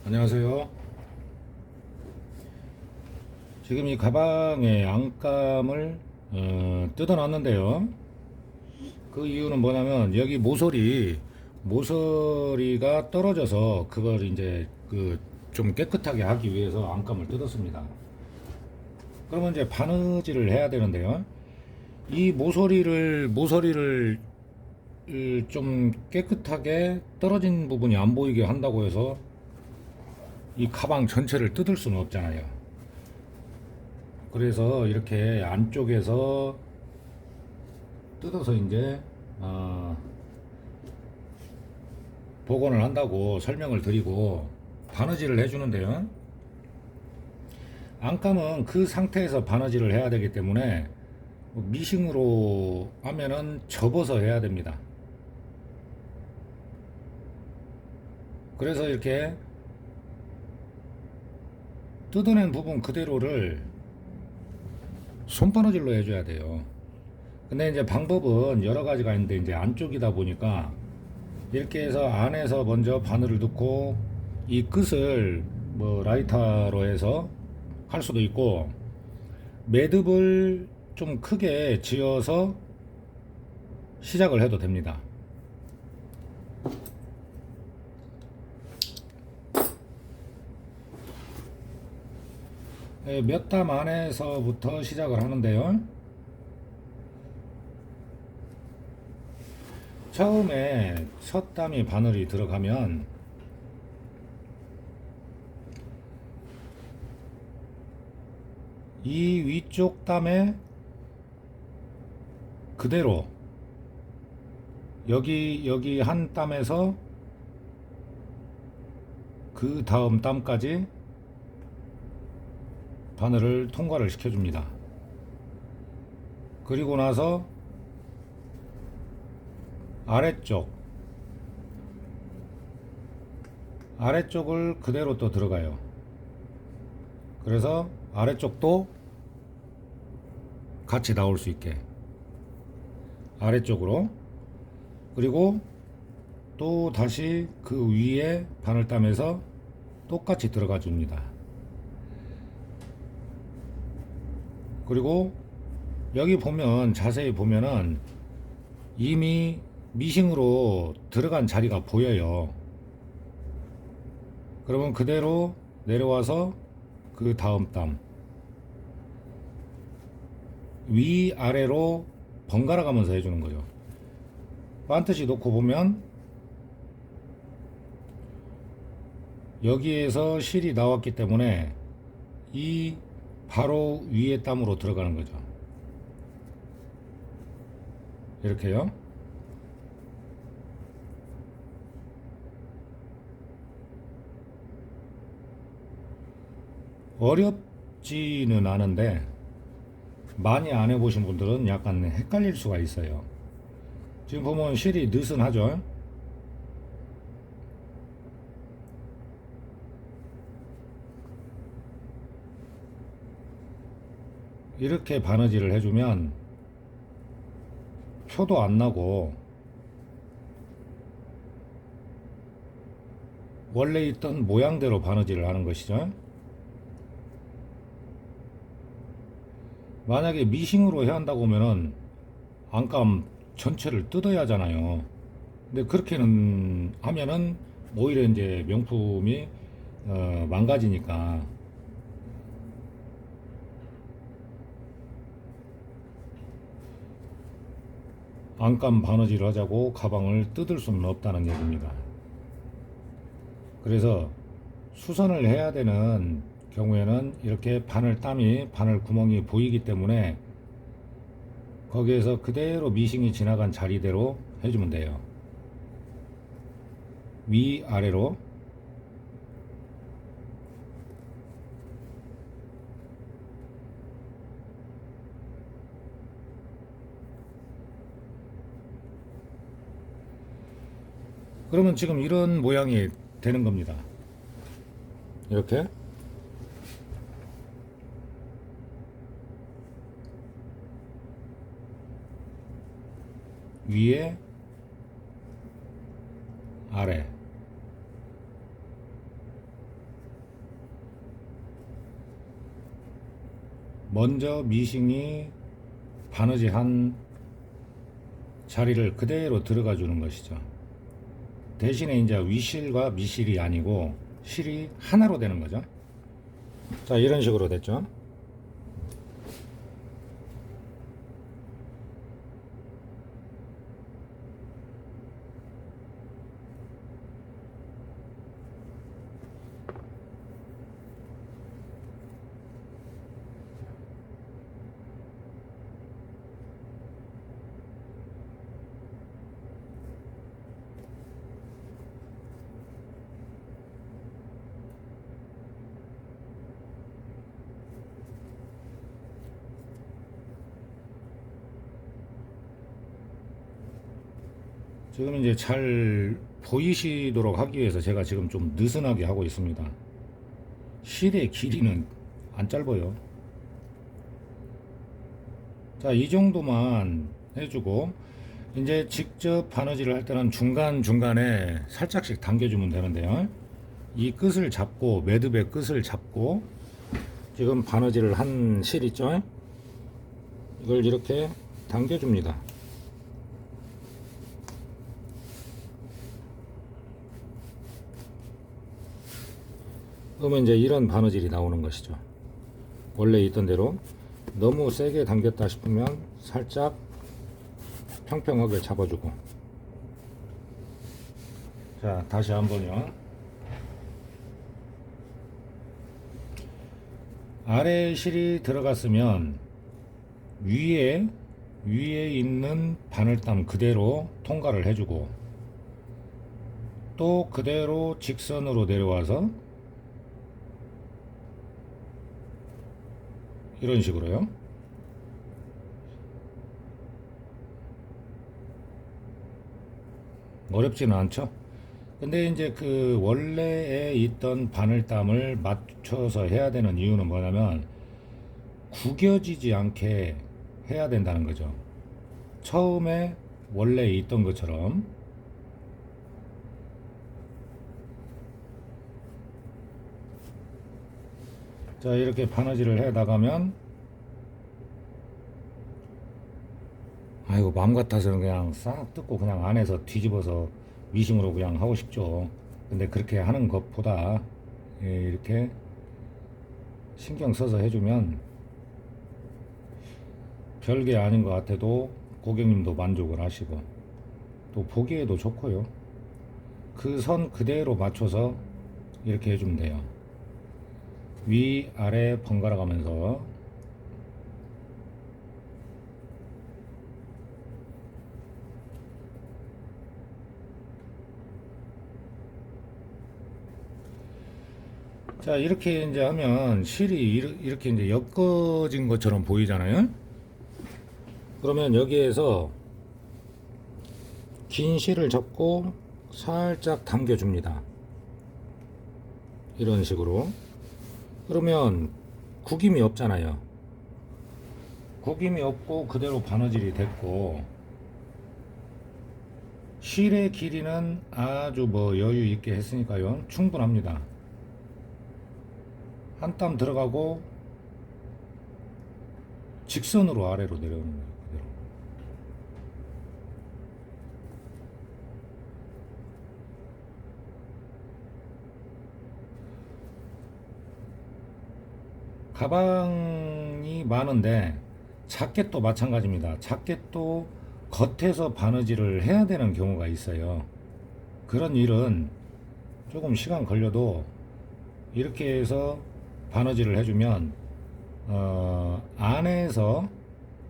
안녕하세요. 지금 이 가방에 안감을 뜯어놨는데요. 그 이유는 뭐냐면 여기 모서리가 떨어져서 그걸 이제 그 좀 깨끗하게 하기 위해서 안감을 뜯었습니다. 그러면 이제 바느질을 해야 되는데요. 이 모서리를 좀 깨끗하게 떨어진 부분이 안 보이게 한다고 해서 이 가방 전체를 뜯을 수는 없잖아요. 그래서 이렇게 안쪽에서 뜯어서 이제 복원을 한다고 설명을 드리고 바느질을 해주는데요. 안감은 그 상태에서 바느질을 해야 되기 때문에 미싱으로 하면은 접어서 해야 됩니다. 그래서 이렇게 뜯어낸 부분 그대로를 손바느질로 해줘야 돼요. 근데 이제 방법은 여러 가지가 있는데 이제 안쪽이다 보니까 이렇게 해서 안에서 먼저 바늘을 넣고 이 끝을 뭐 라이터로 해서 할 수도 있고 매듭을 좀 크게 지어서 시작을 해도 됩니다. 몇 땀 안에서부터 시작을 하는데요. 처음에 첫 땀이 바늘이 들어가면 이 위쪽 땀에 그대로 여기 한 땀에서 그 다음 땀까지 바늘을 통과를 시켜줍니다. 그리고 나서 아래쪽을 그대로 또 들어가요. 그래서 아래쪽도 같이 나올 수 있게 아래쪽으로, 그리고 또 다시 그 위에 바늘 땀에서 똑같이 들어가 줍니다. 그리고 여기 보면 자세히 보면은 이미 미싱으로 들어간 자리가 보여요. 그러면 그대로 내려와서 그 다음 땀 위아래로 번갈아 가면서 해주는 거죠. 반드시 놓고 보면 여기에서 실이 나왔기 때문에 이 바로 위에 땀으로 들어가는 거죠. 이렇게요. 어렵지는 않은데 많이 안 해보신 분들은 약간 헷갈릴 수가 있어요. 지금 보면 실이 느슨하죠. 이렇게 바느질을 해주면 표도 안 나고 원래 있던 모양대로 바느질을 하는 것이죠. 만약에 미싱으로 해야 한다고 하면은 안감 전체를 뜯어야 하잖아요. 근데 그렇게는 하면은 오히려 이제 명품이 망가지니까 안감 바느질 하자고 가방을 뜯을 수는 없다는 얘기입니다. 그래서 수선을 해야 되는 경우에는 이렇게 바늘 구멍이 보이기 때문에 거기에서 그대로 미싱이 지나간 자리대로 해주면 돼요. 위아래로. 그러면 지금 이런 모양이 되는 겁니다. 이렇게 위에 아래 먼저 미싱이 바느질 한 자리를 그대로 들어가 주는 것이죠. 대신에 이제 위실과 미실이 아니고 실이 하나로 되는 거죠. 자, 이런 식으로 됐죠. 지금 이제 잘 보이시도록 하기 위해서 제가 지금 좀 느슨하게 하고 있습니다. 실의 길이는 안 짧아요. 자, 이 정도만 해주고 이제 직접 바느질을 할 때는 중간중간에 살짝씩 당겨주면 되는데요. 이 끝을 잡고 매듭의 끝을 잡고 지금 바느질을 한 실 있죠? 이걸 이렇게 당겨줍니다. 그러면 이제 이런 바느질이 나오는 것이죠. 원래 있던 대로 너무 세게 당겼다 싶으면 살짝 평평하게 잡아주고. 자, 다시 한번요. 아래 실이 들어갔으면 위에 있는 바늘땀 그대로 통과를 해주고, 또 그대로 직선으로 내려와서 이런 식으로요. 어렵지는 않죠. 근데 이제 그 원래에 있던 바늘땀을 맞춰서 해야 되는 이유는 뭐냐면 구겨지지 않게 해야 된다는 거죠. 처음에 원래 있던 것처럼 자, 이렇게 바느질을 해 나가면, 아이고 마음 같아서는 그냥 싹 뜯고 그냥 안에서 뒤집어서 미싱으로 그냥 하고 싶죠. 근데 그렇게 하는 것보다 이렇게 신경 써서 해주면 별게 아닌 것 같아도 고객님도 만족을 하시고 또 보기에도 좋고요. 그 선 그대로 맞춰서 이렇게 해주면 돼요. 위 아래 번갈아 가면서. 자, 이렇게 이제 하면 실이 이렇게 이제 엮어진 것처럼 보이잖아요. 그러면 여기에서 긴 실을 잡고 살짝 당겨 줍니다. 이런 식으로. 그러면 구김이 없잖아요. 구김이 없고 그대로 바느질이 됐고, 실의 길이는 아주 뭐 여유 있게 했으니까요. 충분합니다. 한 땀 들어가고 직선으로 아래로 내려오는 거예요. 그대로. 가방이 많은데 자켓도 마찬가지입니다. 자켓도 겉에서 바느질을 해야 되는 경우가 있어요. 그런 일은 조금 시간 걸려도 이렇게 해서 바느질을 해주면 안에서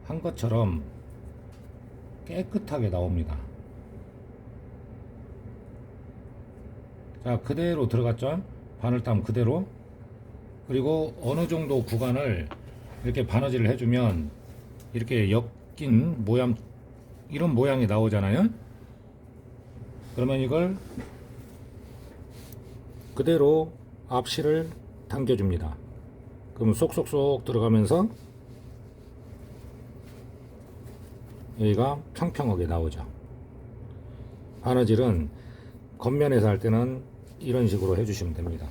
한 것처럼 깨끗하게 나옵니다. 자, 그대로 들어갔죠? 바늘땀 그대로. 그리고 어느 정도 구간을 이렇게 바느질을 해주면 이렇게 엮인 모양, 이런 모양이 나오잖아요. 그러면 이걸 그대로 앞실을 당겨줍니다. 그럼 쏙쏙쏙 들어가면서 여기가 평평하게 나오죠. 바느질은 겉면에서 할 때는 이런 식으로 해주시면 됩니다.